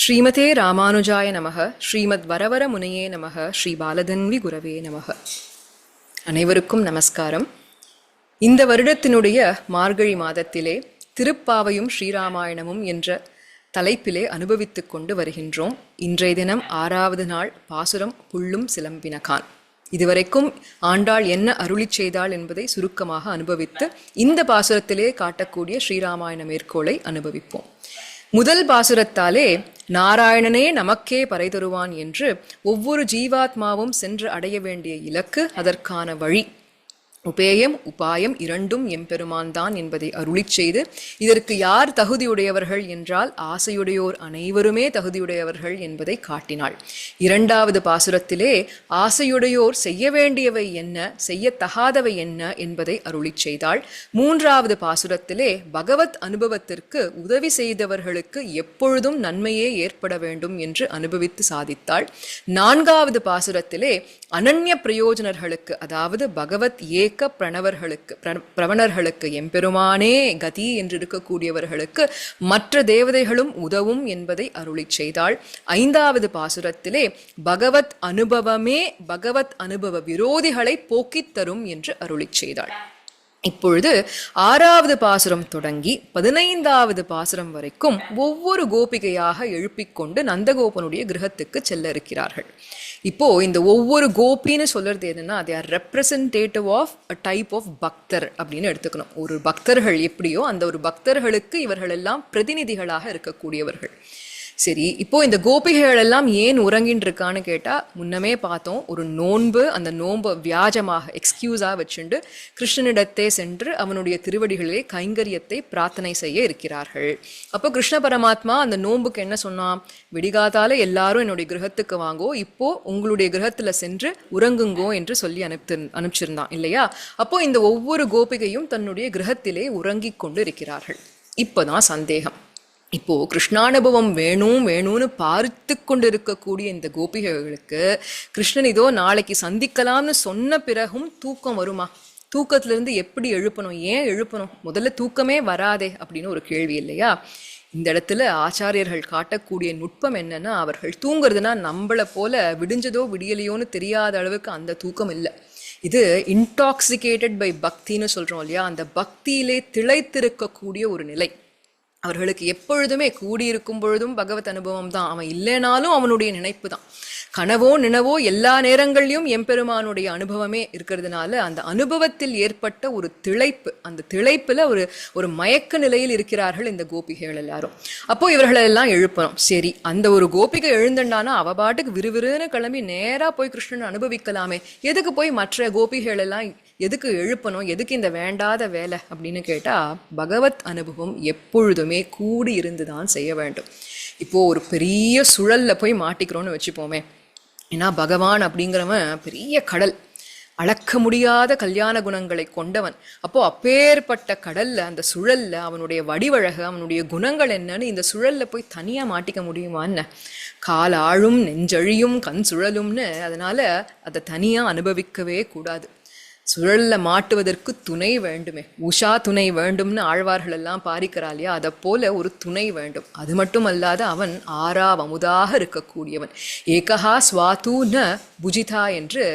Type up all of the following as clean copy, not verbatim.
ஸ்ரீமதே ராமானுஜாய நமக. ஸ்ரீமத் வரவர முனையே நமக. ஸ்ரீ பாலதன்வி குரவே நமக. அனைவருக்கும் நமஸ்காரம். இந்த வருடத்தினுடைய மார்கழி மாதத்திலே திருப்பாவையும் ஸ்ரீராமாயணமும் என்ற தலைப்பிலே அனுபவித்துக் கொண்டு வருகின்றோம். இன்றைய தினம் 6வது நாள் பாசுரம் புள்ளும் சிலம்பினகான். இதுவரைக்கும் ஆண்டாள் என்ன அருளி செய்தாள் என்பதை சுருக்கமாக அனுபவித்து இந்த பாசுரத்திலே காட்டக்கூடிய ஸ்ரீராமாயண மேற்கோளை அனுபவிப்போம். முதல் பாசுரத்தாலே நாராயணனே நமக்கே பறை தருவான் என்று ஒவ்வொரு ஜீவாத்மாவும் சென்று அடைய வேண்டிய இலக்கு, அதற்கான வழி, உபேயம் உபாயம் இரண்டும் எம்பெருமான் தான் என்பதை அருளிச் செய்து, இதற்கு யார் தகுதியுடையவர்கள் என்றால் ஆசையுடையோர் அனைவருமே தகுதியுடையவர்கள் என்பதை காட்டினாள். 2வது பாசுரத்திலே ஆசையுடையோர் செய்ய வேண்டியவை என்ன, செய்யத்தகாதவை என்ன என்பதை அருளிச் செய்தாள். 3வது பாசுரத்திலே பகவத் அனுபவத்திற்கு உதவி செய்தவர்களுக்கு எப்பொழுதும் நன்மையே ஏற்பட வேண்டும் என்று அனுபவித்து சாதித்தாள். 4வது பாசுரத்திலே அனன்ய பிரயோஜனர்களுக்கு, அதாவது பகவத் ஏக பிரவணர்களுக்கு, எம்பெருமானே கதி என்று இருக்கக்கூடியவர்களுக்கு மற்ற தேவதைகளும் உதவும் என்பதை அருளிச் செய்தாள். 5வது பாசுரத்திலே பகவத் அனுபவமே பகவத் அனுபவ விரோதிகளை போக்கித் தரும் என்று அருளிச் செய்தாள். இப்பொழுது 6வது பாசுரம் தொடங்கி 15வது பாசுரம் வரைக்கும் ஒவ்வொரு கோபிகையாக எழுப்பிக்கொண்டு நந்தகோபனுடைய கிரகத்துக்கு செல்ல இருக்கிறார்கள். இப்போ இந்த ஒவ்வொரு கோபின்னு சொல்றது என்னன்னா, they are representative of a type of பக்தர் அப்படின்னு எடுத்துக்கணும். ஒரு பக்தர்கள் எப்படியோ அந்த ஒரு பக்தர்களுக்கு இவர்கள் எல்லாம் பிரதிநிதிகளாக இருக்கக்கூடியவர்கள். சரி, இப்போ இந்த கோபிகைகள் எல்லாம் ஏன் உறங்கின்னு இருக்கான்னு கேட்டா, முன்னமே பார்த்தோம், ஒரு நோன்பு, அந்த நோன்பை வியாஜமாக எக்ஸ்கியூஸா வச்சுண்டு கிருஷ்ணனிடத்தே சென்று அவனுடைய திருவடிகளிலே கைங்கரியத்தை பிரார்த்தனை செய்ய இருக்கிறார்கள். அப்போ கிருஷ்ண பரமாத்மா அந்த நோன்புக்கு என்ன சொன்னான், விடிகாத்தால எல்லாரும் என்னுடைய கிரகத்துக்கு வாங்கோ, இப்போ உங்களுடைய கிரகத்துல சென்று உறங்குங்கோ என்று சொல்லி அனுப்பிச்சிருந்தான் இல்லையா. அப்போ இந்த ஒவ்வொரு கோபிகையும் தன்னுடைய கிரகத்திலே உறங்கிக் கொண்டு இருக்கிறார்கள். இப்போதான் சந்தேகம். இப்போ கிருஷ்ணானுபவம் வேணும்னு பார்த்து கொண்டு இருக்கக்கூடிய இந்த கோபிகைகளுக்கு கிருஷ்ணன் இதோ நாளைக்கு சந்திக்கலாம்னு சொன்ன பிறகும் தூக்கம் வருமா? தூக்கத்திலிருந்து எப்படி எழுப்பணும்? ஏன் எழுப்பணும்? முதல்ல தூக்கமே வராதே அப்படின்னு ஒரு கேள்வி இல்லையா. இந்த இடத்துல ஆச்சாரியர்கள் காட்டக்கூடிய நுட்பம் என்னன்னா, அவர்கள் தூங்குறதுனா நம்மளை போல விடிஞ்சதோ விடியலையோன்னு தெரியாத அளவுக்கு அந்த தூக்கம் இல்லை. இது இன்டாக்சிகேட்டட் பை பக்தின்னு சொல்றோம் இல்லையா, அந்த பக்தியிலே திளைத்திருக்கக்கூடிய ஒரு நிலை. அவர்களுக்கு எப்பொழுதுமே கூடியிருக்கும் பொழுதும் பகவத் அனுபவம் தான், அவன் இல்லைனாலும் அவனுடைய நினைப்பு தான். கனவோ நினவோ எல்லா நேரங்கள்லையும் எம்பெருமானுடைய அனுபவமே இருக்கிறதுனால அந்த அனுபவத்தில் ஏற்பட்ட ஒரு திளைப்பு, அந்த திளைப்புல ஒரு மயக்க நிலையில் இருக்கிறார்கள் இந்த கோபிகைகள் எல்லாரும். அப்போ இவர்களெல்லாம் எழுப்பணும். சரி, அந்த ஒரு கோபிகை எழுந்தண்டானா அவ பாட்டுக்கு விறுவிறுன்னு கிளம்பி நேரா போய் கிருஷ்ணன் அனுபவிக்கலாமே, எதுக்கு போய் மற்ற கோபிகைகள் எல்லாம் எதுக்கு எழுப்பணும், எதுக்கு இந்த வேண்டாத வேலை அப்படின்னு கேட்டா, பகவத் அனுபவம் எப்பொழுதுமே கூடி இருந்துதான் செய்ய வேண்டும். இப்போ ஒரு பெரிய சுழல்ல போய் மாட்டிக்கிறோன்னு வச்சுப்போமே, ஏன்னா பகவான் அப்படிங்கிறவன் பெரிய கடல், அளக்க முடியாத கல்யாண குணங்களை கொண்டவன். அப்போ அப்பேற்பட்ட கடல்ல, அந்த சுழல்ல அவனுடைய வடிவழகு, அவனுடைய குணங்கள் என்னன்னு இந்த சுழல்ல போய் தனியா மாட்டிக்க முடியுமான்னு, கால் ஆழும் நெஞ்சழியும் கண் சுழலும்னு, அதனால அதை தனியா அனுபவிக்கவே கூடாது. சுழல்ல மாட்டுவதற்கு துணை வேண்டுமே, உஷா துணை வேண்டும்னு ஆழ்வார்கள் எல்லாம் பாரிக்கிறா இல்லையா, அதை போல ஒரு துணை வேண்டும். அது மட்டும் அல்லாத அவன் ஆறாவமுதாக இருக்கக்கூடியவன். ஏகஹா ஸ்வாது ந புஜிதா என்று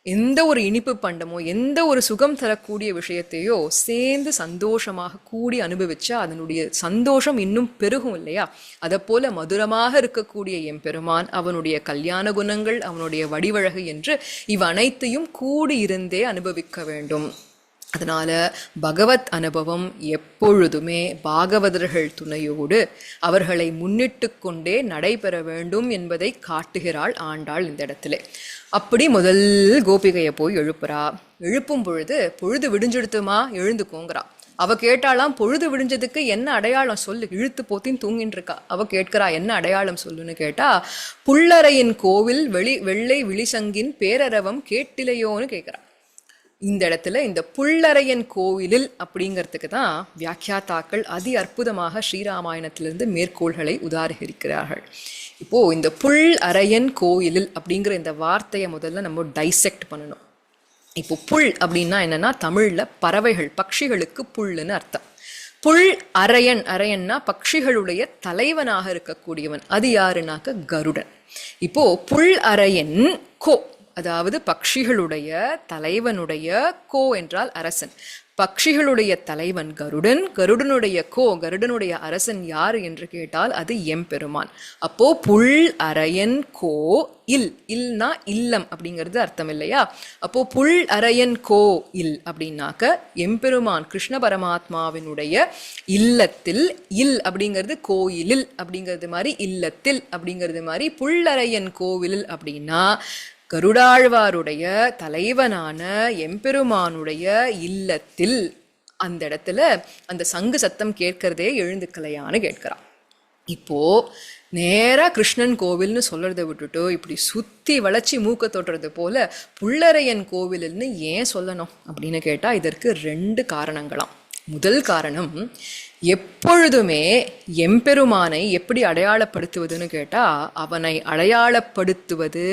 எந்த ஒரு இனிப்பு பண்டமோ எந்த ஒரு சுகம் தரக்கூடிய விஷயத்தையோ சேர்ந்து சந்தோஷமாக கூடி அனுபவிச்சா அதனுடைய சந்தோஷம் இன்னும் பெருகும் இல்லையா. அதை போல மதுரமாக இருக்கக்கூடிய எம்பெருமான், அவனுடைய கல்யாண குணங்கள், அவனுடைய வடிவழகு என்று இவ் அனைத்தையும் கூடி இருந்தே அனுபவிக்க வேண்டும். அதனால பகவத் அனுபவம் எப்பொழுதுமே பாகவதர்கள் துணையோடு அவர்களை முன்னிட்டு கொண்டே நடைபெற வேண்டும் என்பதை காட்டுகிறாள் ஆண்டாள் இந்த இடத்துல. அப்படி முதல் கோபிகையை போய் எழுப்புறா. எழுப்பும் பொழுது பொழுது விடிஞ்செடுத்துமா எழுந்துக்கோங்கிறா. அவ கேட்டாலாம், பொழுது விடிஞ்சதுக்கு என்ன அடையாளம் சொல்லு, இழுத்து போத்தின்னு தூங்கின்னு இருக்கா. அவ கேட்கிறா, என்ன அடையாளம் சொல்லுன்னு கேட்டா, புள்ளரையின் கோவில் வெள்ளை விழிசங்கின் பேரரவம் கேட்டிலையோன்னு கேட்கிறா. இந்த இடத்துல இந்த புள்ளரையன் கோவிலில் அப்படிங்கிறதுக்கு தான் வியாக்கியாத்தாக்கள் அதி அற்புதமாக ஸ்ரீராமாயணத்திலிருந்து மேற்கோள்களை உதாரிக்கிறார்கள். இப்போ இந்த புல் அரையன் கோயிலில் அப்படிங்கிற இந்த வார்த்தையை முதல்ல நம்ம டைசெக்ட் பண்ணணும். இப்போ புல் அப்படின்னா என்னன்னா, தமிழ்ல பறவைகள், பட்சிகளுக்கு புல்லுன்னு அர்த்தம். புல் அரையன், அரையன்னா பட்சிகளுடைய தலைவனாக இருக்கக்கூடியவன். அது யாருனாக்க கருடன். இப்போ புல் அரையன் கோ, அதாவது பட்சிகளுடைய தலைவனுடைய, கோ என்றால் அரசன், பட்சிகளுடைய தலைவன் கருடன். கருடனுடைய கோ, கருடனுடைய அரசன் யார் என்று கேட்டால் அது எம்பெருமான். அப்போ புல் அரையன் கோ இல், இல்னா இல்லம் அப்படிங்கிறது அர்த்தம் இல்லையா? அப்போ புல் அரையன் கோ இல் அப்படின்னாக்க எம்பெருமான் கிருஷ்ண பரமாத்மாவினுடைய இல்லத்தில், இல் அப்படிங்கிறது கோயிலில் அப்படிங்கிறது மாதிரி, இல்லத்தில் அப்படிங்கிறது மாதிரி, புல்லரையன் கோவிலில் அப்படின்னா கருடாழ்வாருடைய தலைவனான எம்பெருமானுடைய இல்லத்தில், அந்த இடத்துல அந்த சங்கு சத்தம் கேட்கறதே எழுந்துக்கலையான்னு கேட்கிறான். இப்போ நேரா கிருஷ்ணன் கோவில்னு சொல்றதை விட்டுட்டு இப்படி சுத்தி வளைச்சி மூக்க தொட்டுறது போல புல்லரையன் கோவில்னு ஏன் சொல்லணும் அப்படின்னு கேட்டா இதற்கு 2 காரணங்களாம். முதல் காரணம், எப்பொழுதுமே எம்பெருமானை எப்படி அடையாளப்படுத்துவதுன்னு கேட்டா அவனை அடையாளப்படுத்துவது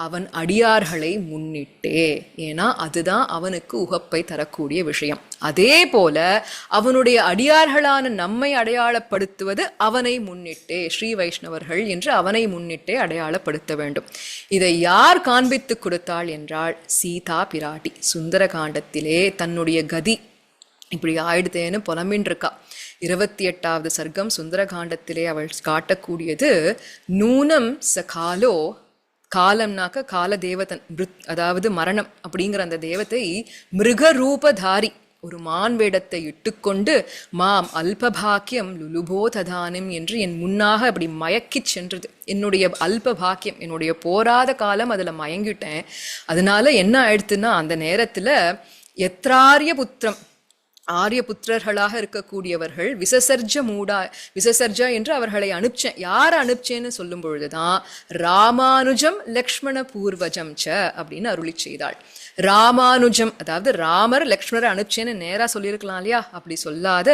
அவன் அடியார்களை முன்னிட்டே. ஏன்னா அதுதான் அவனுக்கு உகப்பை தரக்கூடிய விஷயம். அதே போல அவனுடைய அடியார்களான நம்மை அடையாளப்படுத்துவது அவனை முன்னிட்டே, ஸ்ரீ வைஷ்ணவர்கள் என்று அவனை முன்னிட்டே அடையாளப்படுத்த வேண்டும். இதை யார் காண்பித்து கொடுத்தாள் என்றால் சீதா பிராட்டி. சுந்தர காண்டத்திலே தன்னுடைய கதி இப்படி ஆயிடுதேன்னு புலம்பின் இருக்கா. 28வது சர்க்கம் சுந்தர காண்டத்திலே அவள் காட்டக்கூடியது நூனம் சகாலோ, காலம்னாக்க கால தேவதன், அதாவது மரணம் அப்படிங்கிற அந்த தேவத்தை மிருகரூபதாரி, ஒரு மான் வேடத்தை இட்டுக்கொண்டு மாம் அல்பபாக்கியம் லுலுபோ ததானம் என்று என் முன்னாக அப்படி மயக்கி சென்றது. என்னுடைய அல்பபாக்கியம், என்னுடைய போராத காலம் அதில் மயங்கிட்டேன். அதனால என்ன ஆயிடுத்துன்னா அந்த நேரத்தில் எத்ராரிய புத்திரம், ஆரிய புத்திரர்களாக இருக்கக்கூடியவர்கள் விசசர்ஜ என்று அவர்களை அனுப்பிச்சேன். யார் அனுப்பிச்சேன்னு சொல்லும் பொழுதுதான் ராமானுஜம் லக்ஷ்மண பூர்வஜம் ச அப்படின்னு அருளி செய்தாள். ராமானுஜம், அதாவது ராமர் லக்ஷ்மணரை அனுப்பிச்சேன்னு நேரா சொல்லியிருக்கலாம் இல்லையா? அப்படி சொல்லாத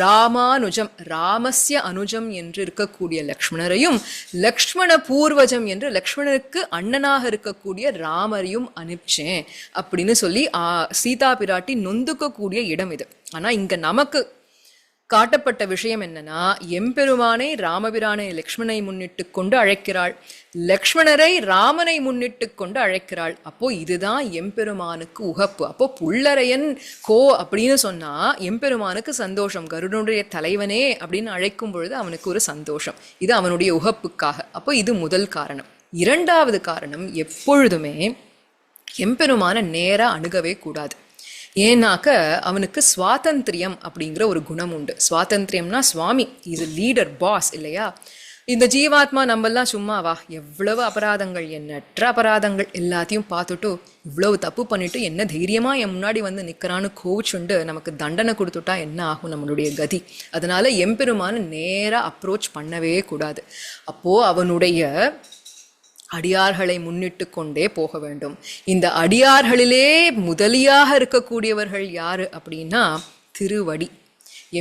ராமானுஜம், ராமஸ்ய அனுஜம் என்று இருக்கக்கூடிய லக்ஷ்மணரையும், லக்ஷ்மண பூர்வஜம் என்று லக்ஷ்மணருக்கு அண்ணனாக இருக்கக்கூடிய ராமரையும் அனுப்பிச்சேன் அப்படின்னு சொல்லி சீதா பிராட்டி நொந்துக்கக்கூடிய இடம் இது. ஆனா இங்க நமக்கு காட்டப்பட்ட விஷயம் என்னன்னா, எம்பெருமானை ராமபிரானை லக்ஷ்மணனை முன்னிட்டு கொண்டு அழைக்கிறாள், லக்ஷ்மணரை ராமனை முன்னிட்டு கொண்டு அழைக்கிறாள். அப்போ இதுதான் எம்பெருமானுக்கு உகப்பு. அப்போ புல்லரையன் கோ அப்படின்னு சொன்னா எம்பெருமானுக்கு சந்தோஷம். கருடனுடைய தலைவனே அப்படின்னு அழைக்கும் பொழுது அவனுக்கு ஒரு சந்தோஷம். இது அவனுடைய உகப்புக்காக. அப்போ இது முதல் காரணம். 2வது காரணம், எப்பொழுதுமே எம்பெருமான நேரா அணுகவே கூடாது. ஏன்னாக்க அவனுக்கு சுவாதந்திரியம் அப்படிங்கிற ஒரு குணம் உண்டு. சுவாதந்திரியம்னா சுவாமி, இது லீடர், பாஸ் இல்லையா? இந்த ஜீவாத்மா நம்மெல்லாம் சும்மாவா? எவ்வளவு அபராதங்கள், எண்ணற்ற அபராதங்கள் எல்லாத்தையும் பார்த்துட்டு இவ்வளவு தப்பு பண்ணிட்டு என்ன தைரியமா என் முன்னாடி வந்து நிற்கிறான்னு கோவிச்சுண்டு நமக்கு தண்டனை கொடுத்துட்டா என்ன ஆகும் நம்மளுடைய கதி? அதனால எம்பெருமான நேராக அப்ரோச் பண்ணவே கூடாது. அப்போ அவனுடைய அடியார்களை முன்னிட்டு கொண்டே போக வேண்டும். இந்த அடியார்களிலே முதலியாக இருக்கக்கூடியவர்கள் யாரு அப்படின்னா திருவடி.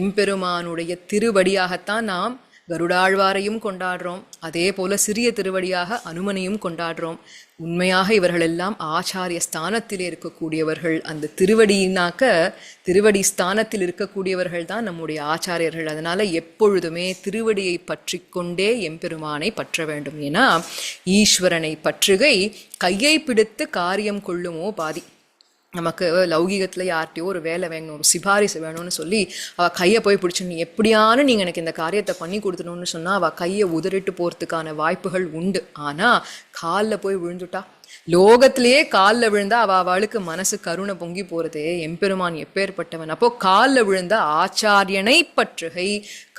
எம்பெருமானுடைய திருவடியாகத்தான் நாம் கருடாழ்வாரையும் கொண்டாடுறோம். அதே போல சிறிய திருவடியாக அனுமனையும் கொண்டாடுறோம். உண்மையாக இவர்கள் எல்லாம் ஆச்சாரிய ஸ்தானத்திலே இருக்கக்கூடியவர்கள். அந்த திருவடினாக்க திருவடி ஸ்தானத்தில் இருக்கக்கூடியவர்கள் தான் நம்முடைய ஆச்சாரியர்கள். அதனால எப்பொழுதுமே திருவடியை பற்றி கொண்டே எம்பெருமானை பற்ற வேண்டும். ஏன்னா ஈஸ்வரனை பற்றுகை கையை பிடித்து காரியம் கொள்ளுமோ பாதி. நமக்கு லௌகீகத்தில் யார்கிட்டையோ ஒரு வேலை வேணும், ஒரு சிபாரிசு வேணும்னு சொல்லி அவள் கையை போய் பிடிச்சி நீ எப்படியானு நீங்கள் எனக்கு இந்த காரியத்தை பண்ணி கொடுத்துடணும்னு சொன்னால் அவள் கையை உதறிட்டு போகிறதுக்கான வாய்ப்புகள் உண்டு. ஆனால் காலில் போய் விழுந்துட்டா, லோகத்திலேயே காலில் விழுந்தா அவளுக்கு மனசு கருணை பொங்கி போகிறதே. எம்பெருமான் எப்பேற்பட்டவன்! அப்போ காலில் விழுந்த ஆச்சாரியனை பற்றுகை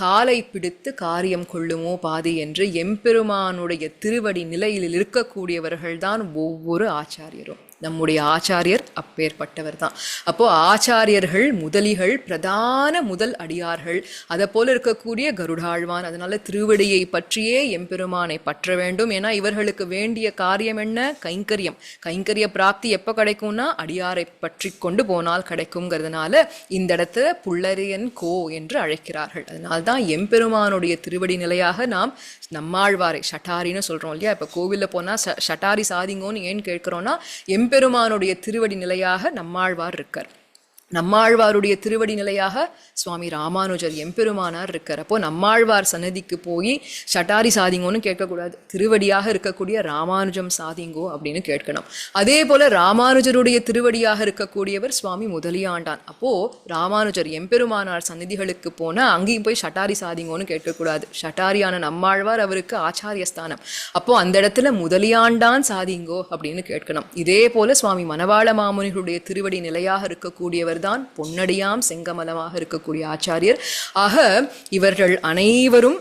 காலை பிடித்து காரியம் கொள்ளுமோ பாதி என்று எம்பெருமானுடைய திருவடி நிலையில் இருக்கக்கூடியவர்கள் தான் ஒவ்வொரு ஆச்சாரியரும். நம்முடைய ஆச்சாரியர் அப்பேற்பட்டவர் தான். அப்போ ஆச்சாரியர்கள் முதலிகள், பிரதான முதல் அடியார்கள். அதை போல இருக்கக்கூடிய கருடாழ்வான். அதனால திருவடியை பற்றியே எம்பெருமானை பற்ற வேண்டும். ஏன்னா இவர்களுக்கு வேண்டிய காரியம் என்ன? கைங்கரியம். கைங்கரிய பிராப்தி எப்போ கிடைக்கும்னா அடியாரை பற்றி கொண்டு போனால் கிடைக்குங்கிறதுனால இந்த இடத்துல புல்லரியன் கோ என்று அழைக்கிறார்கள். அதனால்தான் எம்பெருமானுடைய திருவடி நிலையாக நாம் நம்மாழ்வாரை ஷட்டாரின்னு சொல்றோம் இல்லையா? இப்போ கோவிலில் போனா ஷட்டாரி சாதிங்கோன்னு ஏன் கேட்கிறோம்னா எம்பெருமானுடைய திருவடி நிலையாக நம்மாழ்வார் இருக்கார். நம்மாழ்வாருடைய திருவடி நிலையாக சுவாமி ராமானுஜர் எம்பெருமானார் இருக்கார். அப்போ நம்மாழ்வார் சன்னதிக்கு போய் ஷட்டாரி சாதிங்கோன்னு கேட்கக்கூடாது, திருவடியாக இருக்கக்கூடிய ராமானுஜம் சாதிங்கோ அப்படின்னு கேட்கணும். அதே போல ராமானுஜருடைய திருவடியாக இருக்கக்கூடியவர் சுவாமி முதலியாண்டான். அப்போ ராமானுஜர் எம்பெருமானார் சன்னதிகளுக்கு போனா அங்கேயும் போய் ஷட்டாரி சாதிங்கோன்னு கேட்கக்கூடாது. ஷட்டாரியான நம்மாழ்வார் அவருக்கு ஆச்சாரிய ஸ்தானம். அப்போ அந்த இடத்துல முதலியாண்டான் சாதிங்கோ அப்படின்னு கேட்கணும். இதே போல சுவாமி மணவாள மாமுனிகளுடைய திருவடி நிலையாக இருக்கக்கூடியவர் தான் பொன்னடியாம் செங்கமலமாக இருக்கக்கூடிய ஆச்சாரியர். ஆக இவர்கள் அனைவரும்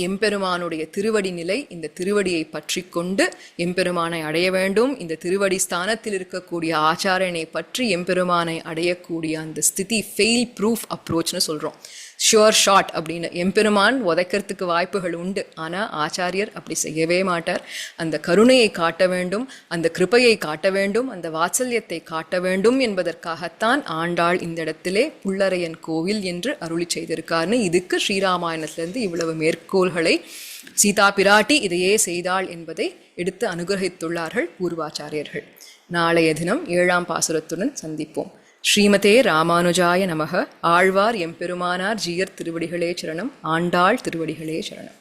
எம்பெருமானுடைய திருவடி நிலை, இந்த திருவடியை பற்றி கொண்டு எம்பெருமானை அடைய வேண்டும். இந்த திருவடி ஸ்தானத்தில் இருக்கக்கூடிய ஆச்சாரியனை பற்றி எம்பெருமானை அடையக்கூடிய அந்த ஸ்திதி ஃபெயில் ப்ரூஃப் அப்ரோச்னு சொல்றோம். ஷுவர் ஷாட் அப்படின்னு எம்பெருமான் உதைக்கிறதுக்கு வாய்ப்புகள் உண்டு, ஆனால் ஆச்சாரியர் அப்படி செய்யவே மாட்டார். அந்த கருணையை காட்ட வேண்டும், அந்த கிருபையை காட்ட வேண்டும், அந்த வாத்சல்யத்தை காட்ட வேண்டும் என்பதற்காகத்தான் ஆண்டாள் இந்த இடத்திலே புல்லரையன் கோவில் என்று அருளி செய்திருக்கார்னு இதுக்கு ஸ்ரீராமாயணத்திலிருந்து இவ்வளவு மேற்கோள்களை சீதா பிராட்டி இதையே செய்தாள் என்பதை எடுத்து அனுகிரகித்துள்ளார்கள் பூர்வாச்சாரியர்கள். நாளைய தினம் 7ஆம் பாசுரத்துடன் சந்திப்போம். ஸ்ரீமதே ராமானுஜாய நமக. ஆழ்வார் எம்பெருமானார் ஜீயர் திருவடிகளே சரணம். ஆண்டாள் திருவடிகளே சரணம்.